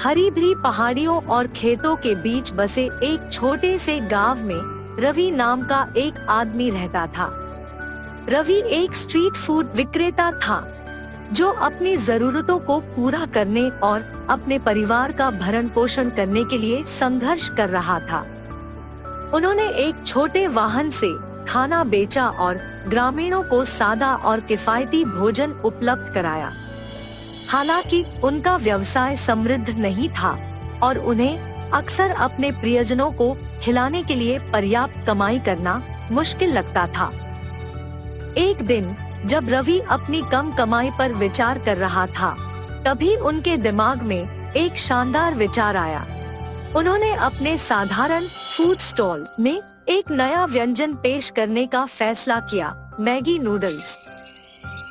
हरी भरी पहाड़ियों और खेतों के बीच बसे एक छोटे से गांव में रवि नाम का एक आदमी रहता था। रवि एक स्ट्रीट फूड विक्रेता था जो अपनी जरूरतों को पूरा करने और अपने परिवार का भरण पोषण करने के लिए संघर्ष कर रहा था। उन्होंने एक छोटे वाहन से खाना बेचा और ग्रामीणों को सादा और किफायती भोजन उपलब्ध कराया। हालांकि उनका व्यवसाय समृद्ध नहीं था और उन्हें अक्सर अपने प्रियजनों को खिलाने के लिए पर्याप्त कमाई करना मुश्किल लगता था। एक दिन जब रवि अपनी कम कमाई पर विचार कर रहा था, तभी उनके दिमाग में एक शानदार विचार आया। उन्होंने अपने साधारण फूड स्टॉल में एक नया व्यंजन पेश करने का फैसला किया, मैगी नूडल्स।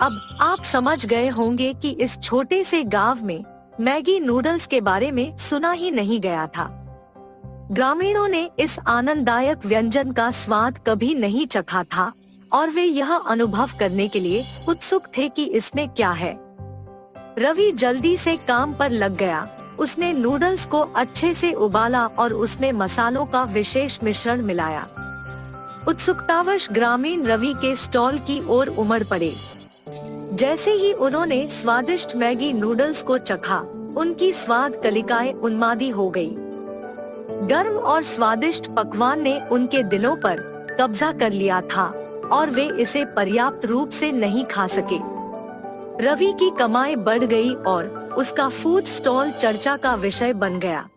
अब आप समझ गए होंगे कि इस छोटे से गांव में मैगी नूडल्स के बारे में सुना ही नहीं गया था। ग्रामीणों ने इस आनंददायक व्यंजन का स्वाद कभी नहीं चखा था और वे यह अनुभव करने के लिए उत्सुक थे कि इसमें क्या है। रवि जल्दी से काम पर लग गया। उसने नूडल्स को अच्छे से उबाला और उसमें मसालों का विशेष मिश्रण मिलाया। उत्सुकतावश ग्रामीण रवि के स्टॉल की ओर उमड़ पड़े। जैसे ही उन्होंने स्वादिष्ट मैगी नूडल्स को चखा, उनकी स्वाद कलिकाएं उन्मादी हो गई। गर्म और स्वादिष्ट पकवान ने उनके दिलों पर कब्जा कर लिया था और वे इसे पर्याप्त रूप से नहीं खा सके। रवि की कमाई बढ़ गई और उसका फूड स्टॉल चर्चा का विषय बन गया।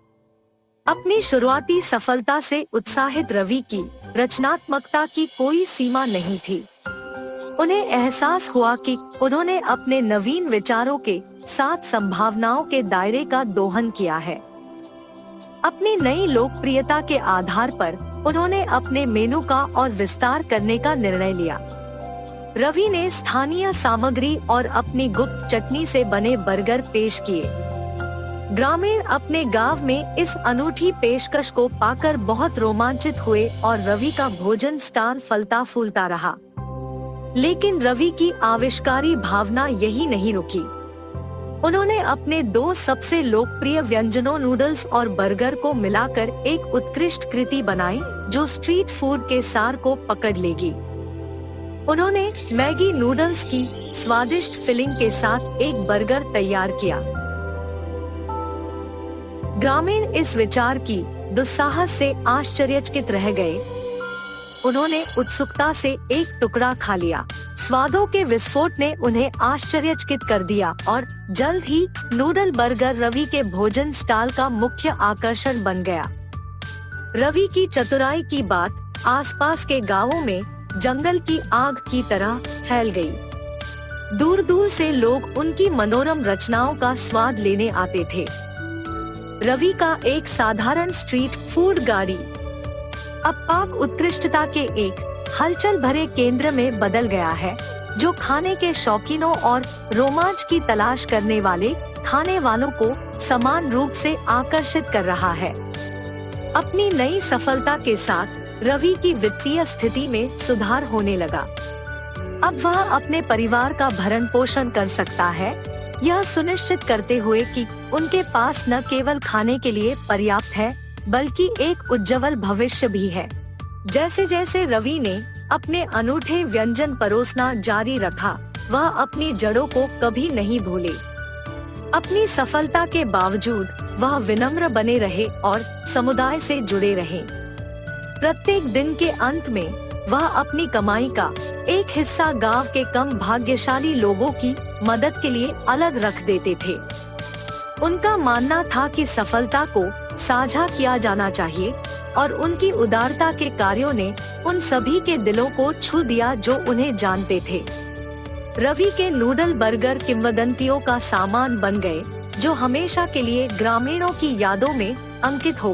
अपनी शुरुआती सफलता से उत्साहित रवि की रचनात्मकता की कोई सीमा नहीं थी। उन्हें एहसास हुआ कि उन्होंने अपने नवीन विचारों के साथ संभावनाओं के दायरे का दोहन किया है। अपनी नई लोकप्रियता के आधार पर उन्होंने अपने मेनू का और विस्तार करने का निर्णय लिया। रवि ने स्थानीय सामग्री और अपनी गुप्त चटनी से बने बर्गर पेश किए। ग्रामीण अपने गांव में इस अनूठी पेशकश को पाकर बहुत रोमांचित हुए और रवि का भोजन स्टार फलता फूलता रहा। लेकिन रवि की आविष्कारी भावना यही नहीं रुकी। उन्होंने अपने दो सबसे लोकप्रिय व्यंजनों नूडल्स और बर्गर को मिलाकर एक उत्कृष्ट कृति बनाई जो स्ट्रीट फूड के सार को पकड़ लेगी। उन्होंने मैगी नूडल्स की स्वादिष्ट फिलिंग के साथ एक बर्गर तैयार किया। ग्रामीण इस विचार की दुस्साहस से आश्चर्यचकित रह गए। उन्होंने उत्सुकता से एक टुकड़ा खा लिया। स्वादों के विस्फोट ने उन्हें आश्चर्यचकित कर दिया और जल्द ही नूडल बर्गर रवि के भोजन स्टॉल का मुख्य आकर्षण बन गया। रवि की चतुराई की बात आसपास के गांवों में जंगल की आग की तरह फैल गई। दूर दूर से लोग उनकी मनोरम रचनाओं का स्वाद लेने आते थे। रवि का एक साधारण स्ट्रीट फूड गाड़ी अब पाक उत्कृष्टता के एक हलचल भरे केंद्र में बदल गया है, जो खाने के शौकीनों और रोमांच की तलाश करने वाले खाने वालों को समान रूप से आकर्षित कर रहा है। अपनी नई सफलता के साथ रवि की वित्तीय स्थिति में सुधार होने लगा। अब वह अपने परिवार का भरण पोषण कर सकता है, यह सुनिश्चित करते हुए कि उनके पास न केवल खाने के लिए पर्याप्त है बल्कि एक उज्जवल भविष्य भी है। जैसे जैसे रवि ने अपने अनूठे व्यंजन परोसना जारी रखा, वह अपनी जड़ों को कभी नहीं भूले। अपनी सफलता के बावजूद वह विनम्र बने रहे और समुदाय से जुड़े रहे। प्रत्येक दिन के अंत में वह अपनी कमाई का एक हिस्सा गांव के कम भाग्यशाली लोगों की मदद के लिए अलग रख देते थे। उनका मानना था कि सफलता को साझा किया जाना चाहिए और उनकी उदारता के कार्यों ने उन सभी के दिलों को छू दिया जो उन्हें जानते थे। रवि के नूडल बर्गर किंवदंतियों का सामान बन गए, जो हमेशा के लिए ग्रामीणों की यादों में अंकित हो